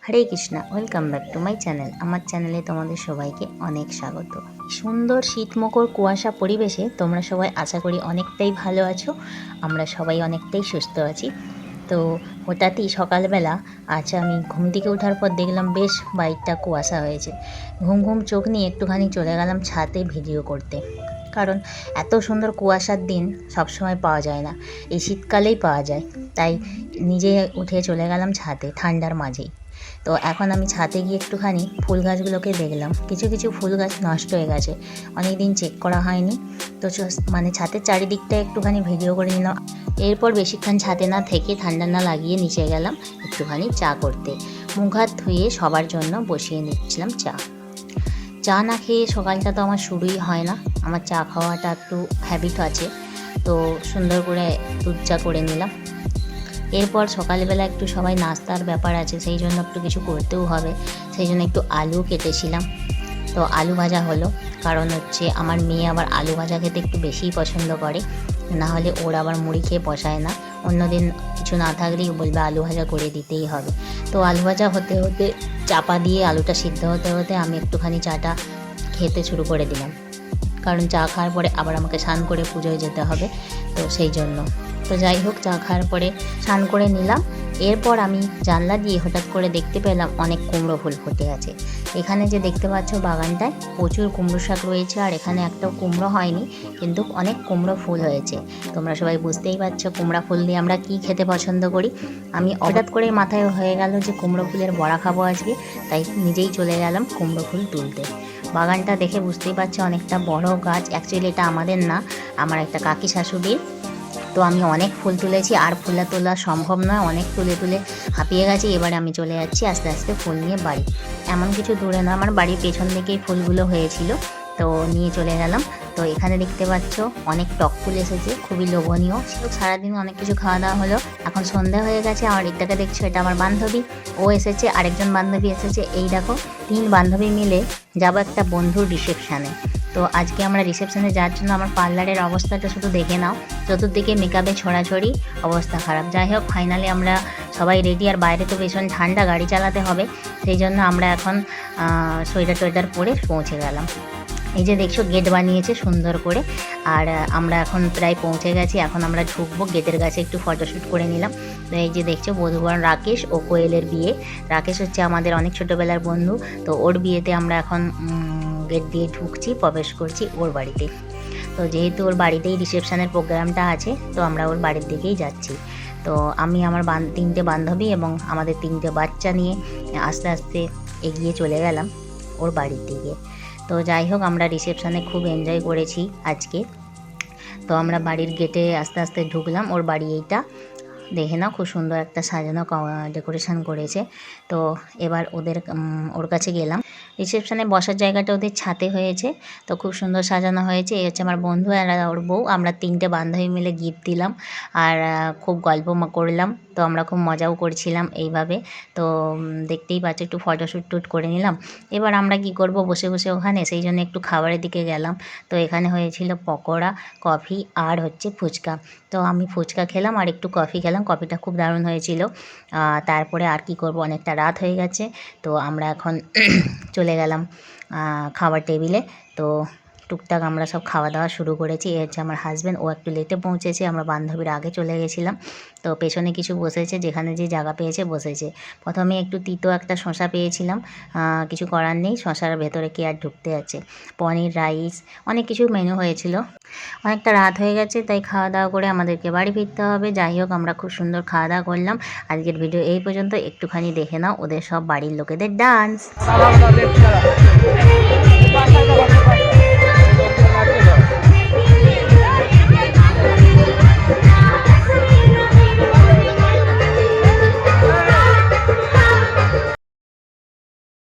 Hare Krishna, welcome back to my channel. আমার চ্যানেলে তোমাদের সবাইকে অনেক স্বাগত। সুন্দর শীতমুখর কুয়াশা পরিবেশে তোমরা সবাই আশা করি অনেকটাই ভালো আছো। আমরা সবাই অনেকটাই সুস্থ আছি। তো হঠাৎই সকালবেলা আজ আমি ঘুম থেকে ওঠার পর দেখলাম বেশ বাইকটা কুয়াশা হয়েছে। ঘুম ঘুম চোখ নিয়ে একটুখানি চলে গেলাম ছাদে ভিডিও করতে, কারণ এত সুন্দর কুয়াশার দিন সবসময় পাওয়া যায় না, এই শীতকালেই পাওয়া যায়। তাই নিজে উঠে চলে গেলাম ছাদে ঠান্ডার মাঝেই। তো এখন আমি ছাদে গিয়ে একটুখানি ফুল গাছগুলোকে দেখলাম। কিছু কিছু ফুল গাছ নষ্ট হয়ে গেছে, অনেক দিন চেক করা হয়নি। তো মানে ছাদের চারিদিকটা একটুখানি ভিডিও করে নিলাম। এরপর বেশিক্ষণ ছাদে না থেকে ঠান্ডা না লাগিয়ে নিচে গেলাম একটুখানি চা করতে। মুখ হাত ধুয়ে সবার জন্য বসিয়ে নিচ্ছিলাম চা। চা না খেয়ে সকালটা তো আমার শুরুই হয় না। আমার চা খাওয়াটা একটু হ্যাবিট আছে, তো সুন্দর করে দুধ চা করে নিলাম। এরপর সকালবেলা একটু সবাই নাস্তার ব্যাপার আছে, সেই জন্য একটু কিছু করতেও হবে। সেই জন্য একটু আলু কেটেছিলাম, তো আলু ভাজা হলো। কারণ হচ্ছে আমার মেয়ে আবার আলু ভাজা খেতে একটু বেশিই পছন্দ করে, না হলে ওর আবার মুড়ি খেয়ে পোষায় না। অন্যদিন কিছু না থাকলেই বলবে আলু ভাজা করে দিতেই হবে। তো আলু ভাজা হতে হতে চাপা দিয়ে আলুটা সিদ্ধ হতে হতে আমি একটুখানি চাটা খেতে শুরু করে দিলাম, কারণ চা খাওয়ার পরে আবার আমাকে স্নান করে পুজোয় যেতে হবে, তো সেই জন্য। তো যাই হোক, চা খাওয়ার পরে স্নান করে নিলাম। এরপর আমি জানলা দিয়ে হঠাৎ করে দেখতে পেলাম অনেক কুমড়ো ফুল ফুটে আছে। এখানে যে দেখতে পাচ্ছ বাগানটায় প্রচুর কুমড়ো শাক রয়েছে, আর এখানে একটাও কুমড়ো হয়নি, কিন্তু অনেক কুমড়ো ফুল হয়েছে। তোমরা সবাই বুঝতেই পারছো কুমড়া ফুল দিয়ে আমরা কি খেতে পছন্দ করি। আমি হঠাৎ করে মাথায় হয়ে গেল যে কুমড়ো ফুলের বড়া খাবো আজকে, তাই নিজেই চলে গেলাম কুমড়ো ফুল তুলতে। বাগানটা দেখে বুঝতেই পারছো অনেকটা বড় গাছ। অ্যাকচুয়ালি এটা আমাদের না, আমার একটা কাকি শাশুড়ির। তো আমি অনেক ফুল তুলেছি, আর ফুলা তোলা সম্ভব নয়, অনেক তুলে তুলে হাঁপিয়ে গেছি। এবারে আমি চলে যাচ্ছি আস্তে আস্তে ফুল নিয়ে বাড়ি। এমন কিছু দূরে না, আমার বাড়ির পেছন দিকেই ফুলগুলো হয়েছিল, তো নিয়ে চলে গেলাম। তো এখানে দেখতে পাচ্ছ অনেক টক ফুল এসেছে, খুবই লোভনীয়। সারাদিন অনেক কিছু খাওয়া দাওয়া হলো, এখন সন্ধ্যা হয়ে গেছে। আমার এটাকে দেখছো, এটা আমার বান্ধবী, ও এসেছে, আরেকজন বান্ধবী এসেছে। এই দেখো 3 বান্ধবী মিলে যাবো একটা বন্ধুর রিসেপশানে। তো আজকে আমরা রিসেপশানে যাওয়ার জন্য আমার পার্লারের অবস্থাটা শুধু দেখে নাও, চতুর্দিকে মেকআপে ছড়াছড়ি, অবস্থা খারাপ। যাই হোক, ফাইনালি আমরা সবাই রেডি। আর বাইরে তো ভীষণ ঠান্ডা, গাড়ি চালাতে হবে, সেই জন্য আমরা এখন সোয়েটার টোয়েটার পরে পৌঁছে গেলাম। এই যে দেখছো গেট বানিয়েছে সুন্দর করে, আর আমরা এখন প্রায় পৌঁছে গেছি। এখন আমরা ঢুকবো, গেটের কাছে একটু ফটোশ্যুট করে নিলাম। তো এই যে দেখছো বধূবরণ রাকেশ ও কোয়েলের বিয়ে। রাকেশ হচ্ছে আমাদের অনেক ছোটোবেলার বন্ধু, তো ওর বিয়েতে আমরা এখন গেট দিয়ে ঢুকছি, প্রবেশ করছি ওর বাড়িতে। তো যেহেতু ওর বাড়িতেই রিসেপশনের প্রোগ্রামটা আছে, তো আমরা ওর বাড়ির দিকেই যাচ্ছি। তো আমি আমার 3টে বান্ধবী এবং আমাদের 3টে বাচ্চা নিয়ে আস্তে আস্তে এগিয়ে চলে গেলাম ওর বাড়ির দিকে। তো যাই হোক, আমরা রিসেপশনে খুব এনজয় করেছি আজকে। তো আমরা বাড়ির গেটে আস্তে আস্তে ঢুকলাম। ওর বাড়ি এইটা, দেখে নাও খুব সুন্দর একটা সাজানো ডেকোরেশন করেছে। তো এবার ওর কাছে গেলাম। রিসেপশনে বসার জায়গাটা ওদের ছাতে হয়েছে, তো খুব সুন্দর সাজানো হয়েছে। এই হচ্ছে আমার বন্ধু আর ওর বউ। আমরা 3টে বান্ধবী মিলে গিফট দিলাম, আর খুব গল্প করলাম। তো আমরা খুব মজাও করছিলাম এইভাবে। তো দেখতেই পাচ্ছ একটু ফটোশ্যুট করে নিলাম। এবার আমরা কি করব, বসে বসে ওখানে, সেই জন্য একটু খাবারের দিকে গেলাম। তো এখানে হয়েছিল পকোড়া, কফি আর হচ্ছে ফুচকা। তো আমি ফুচকা খেলাম আর একটু কফি খেলাম, কফিটা খুব দারুণ হয়েছিল। তারপরে আর কি করব, অনেকটা রাত হয়ে গেছে। তো আমরা এখন চলে গেলাম খাবার টেবিলে। তো টুকটাক আমরা সব খাওয়া দাওয়া শুরু করেছি। এ হচ্ছে আমার হাজব্যান্ড, ও একটু লেটে পৌঁছেছে, আমরা বান্ধবীর আগে চলে গেছিলাম। তো পেছনে কিছু বসেছে, যেখানে যে জায়গা পেয়েছে বসেছে। প্রথমে একটু তিতো একটা শশা পেয়েছিলাম, কিছু করার নেই, শশার ভেতরে কি আর ঢুকতে আছে। পনির, রাইস, অনেক কিছু মেনু হয়েছিল। অনেকটা রাত হয়ে গেছে, তাই খাওয়া দাওয়া করে আমাদেরকে বাড়ি ফিরতে হবে। যাই হোক, আমরা খুব সুন্দর খাওয়া দাওয়া করলাম। আজকের ভিডিও এই পর্যন্ত। একটুখানি দেখে নাও ওদের সব বাড়ির লোকেদের ডান্স।